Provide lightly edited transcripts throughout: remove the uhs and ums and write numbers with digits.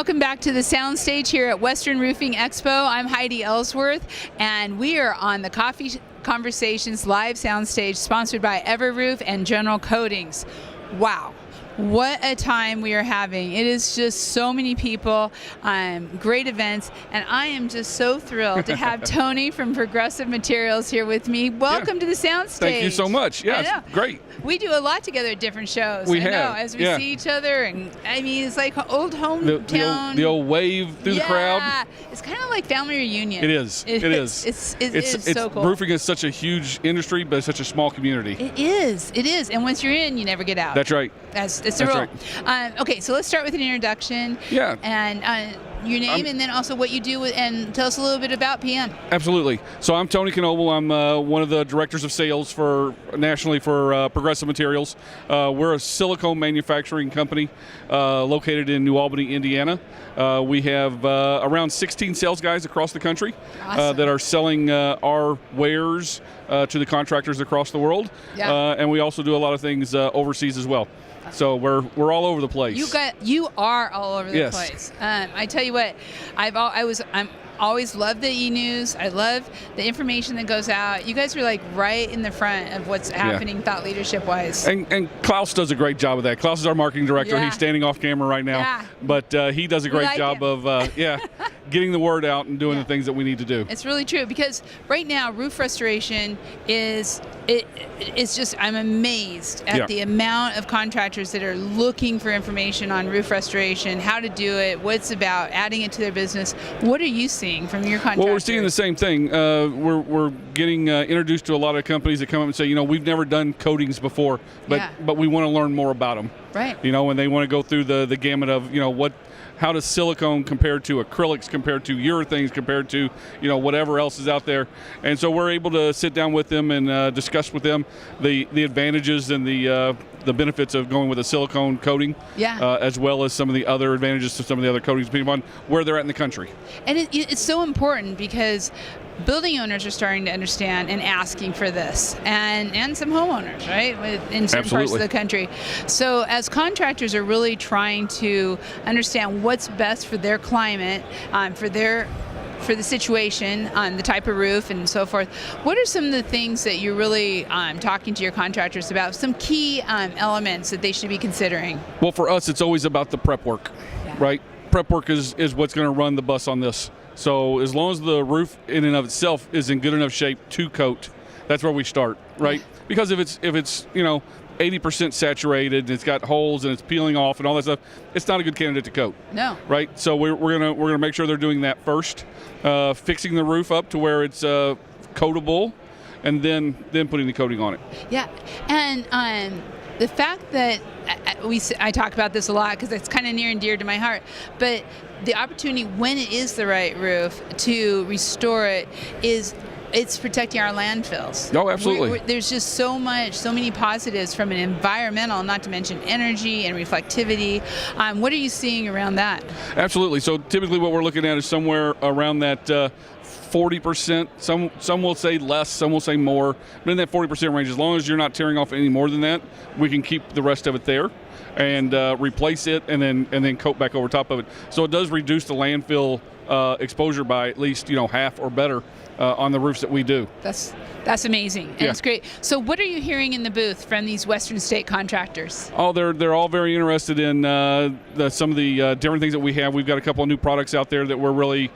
welcome back to the Soundstage here at Western Roofing Expo. I'm Heidi Ellsworth, and we are on the Coffee Conversations live soundstage sponsored by Everroof and General Coatings. Wow. What a time we are having. It is just so many people, great events, and I am just so thrilled to have Tony from Progressive Materials here with me. Welcome to the Soundstage. Thank you so much. Yeah, it's great. We do a lot together at different shows. We I have. know, as we see each other, and I mean, it's like old hometown. The old wave through the crowd. Yeah, it's kind of like family reunion. It is. It is. It's so cool. Roofing is such a huge industry, but it's such a small community. It is. It is. And once you're in, you never get out. That's right. It's the rule. Right. Okay, so let's start with an introduction. Yeah. And your name, and then also what you do, and tell us a little bit about PM. Absolutely. So I'm Tony Knoble. I'm one of the directors of sales nationally for Progressive Materials. We're a silicone manufacturing company located in New Albany, Indiana. We have around 16 sales guys across the country that are selling our wares to the contractors across the world. Yeah. And we also do a lot of things overseas as well. So we're all over the place. You are all over the place. I tell you what, I'm always love the e-news. I love the information that goes out. You guys are like right in the front of what's happening thought leadership wise. And Klaus does a great job of that. Klaus is our marketing director. He's standing off camera right now, but he does a great job of getting the word out and doing the things that we need to do. It's really true, because right now roof restoration it's just, I'm amazed at the amount of contractors that are looking for information on roof restoration, how to do it, what it's about, adding it to their business. What are you seeing from your contractors? Well, we're seeing the same thing. We're getting introduced to a lot of companies that come up and say, we've never done coatings before, but we want to learn more about them. Right. And they want to go through the gamut of, how does silicone compare to acrylics, compared to urethanes, compared to whatever else is out there. And so we're able to sit down with them and discuss with them the advantages and the benefits of going with a silicone coating, as well as some of the other advantages to some of the other coatings, depending on where they're at in the country. And it's so important, because building owners are starting to understand and asking for this, and some homeowners, right, in certain parts of the country. So as contractors are really trying to understand what's best for their climate, for the situation, on the type of roof and so forth, what are some of the things that you're really talking to your contractors about, some key elements that they should be considering? Well, for us, it's always about the prep work, right? Prep work is what's going to run the bus on this. So as long as the roof in and of itself is in good enough shape to coat, that's where we start, right? Because if it's 80% saturated and it's got holes and it's peeling off and all that stuff, it's not a good candidate to coat. No. Right? So we're gonna make sure they're doing that first, fixing the roof up to where it's coatable, and then putting the coating on it. Yeah, and the fact that I talk about this a lot because it's kind of near and dear to my heart, but the opportunity when it is the right roof to restore it it's protecting our landfills. Oh, absolutely. There's just so many positives from an environmental, not to mention energy and reflectivity. What are you seeing around that? Absolutely. So typically what we're looking at is somewhere around that 40%. Some will say less, some will say more. But in that 40% range, as long as you're not tearing off any more than that, we can keep the rest of it there and replace it and then coat back over top of it. So it does reduce the landfill exposure by at least half or better on the roofs that we do. That's amazing, and it's great. So what are you hearing in the booth from these Western state contractors? Oh, they're all very interested in some of the different things that we have. We've got a couple of new products out there that we're really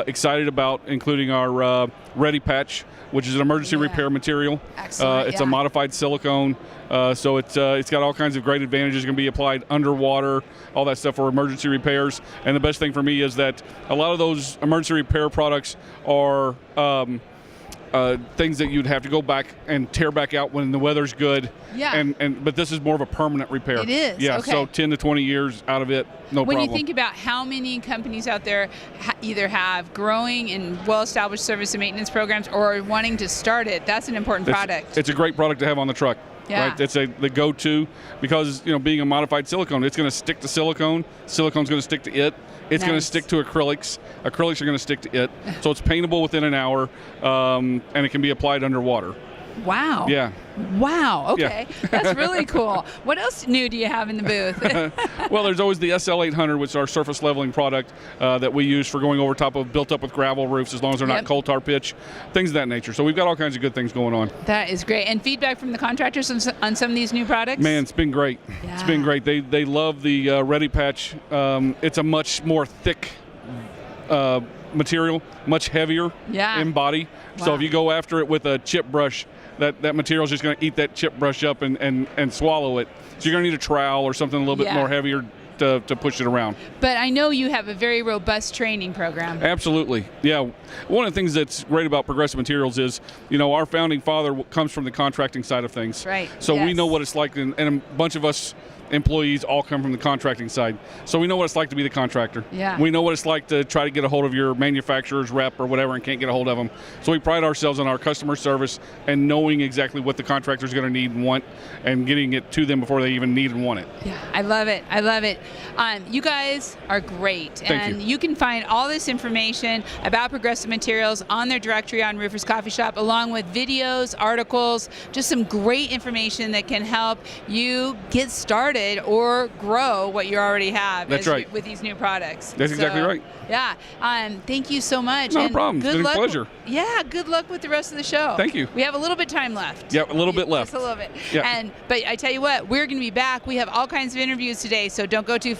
excited about, including our Ready Patch, which is an emergency repair material. Excellent. It's a modified silicone, so it's got all kinds of great advantages. It can be applied underwater, all that stuff for emergency repairs. And the best thing for me is that a lot of those emergency repair products are things that you'd have to go back and tear back out when the weather's good. Yeah. But this is more of a permanent repair. It is. Yeah. Okay. So 10 to 20 years out of it, no problem. When you think about how many companies out there either have growing and well-established service and maintenance programs or are wanting to start it, that's an important product. It's a great product to have on the truck. Yeah. Right? It's the go-to, because being a modified silicone, it's going to stick to silicone. Silicone's going to stick to it. It's going to stick to acrylics. Acrylics are going to stick to it. So it's paintable within an hour, and it can be applied underwater. Wow. Yeah. Wow. Okay. Yeah. That's really cool. What else new do you have in the booth? Well, there's always the SL800, which is our surface leveling product that we use for going over top of built up with gravel roofs, as long as they're not coal tar pitch, things of that nature. So we've got all kinds of good things going on. That is great. And feedback from the contractors on some of these new products? Man, it's been great. Yeah. It's been great. They love the Ready Patch. It's a much more thick material, much heavier in body. Wow. So if you go after it with a chip brush, that material is just going to eat that chip brush up and swallow it. So you're going to need a trowel or something a little bit more heavier to push it around. But I know you have a very robust training program. Absolutely. Yeah. One of the things that's great about Progressive Materials is, our founding father comes from the contracting side of things. Right. So we know what it's like, and a bunch of us employees all come from the contracting side. So we know what it's like to be the contractor. Yeah. We know what it's like to try to get a hold of your manufacturer's rep or whatever and can't get a hold of them. So we pride ourselves on our customer service and knowing exactly what the contractor's going to need and want and getting it to them before they even need and want it. Yeah, I love it. I love it. You guys are great. Thank you. You can find all this information about Progressive Materials on their directory on Roofers Coffee Shop, along with videos, articles, just some great information that can help you get started or grow what you already have. That's right. With these new products. That's exactly right. Yeah. Thank you so much. No problem. It's been a pleasure. Yeah. Good luck with the rest of the show. Thank you. We have a little bit of time left. Yeah, a little bit left. Just a little bit. Yeah. But I tell you what, we're going to be back. We have all kinds of interviews today, so don't go too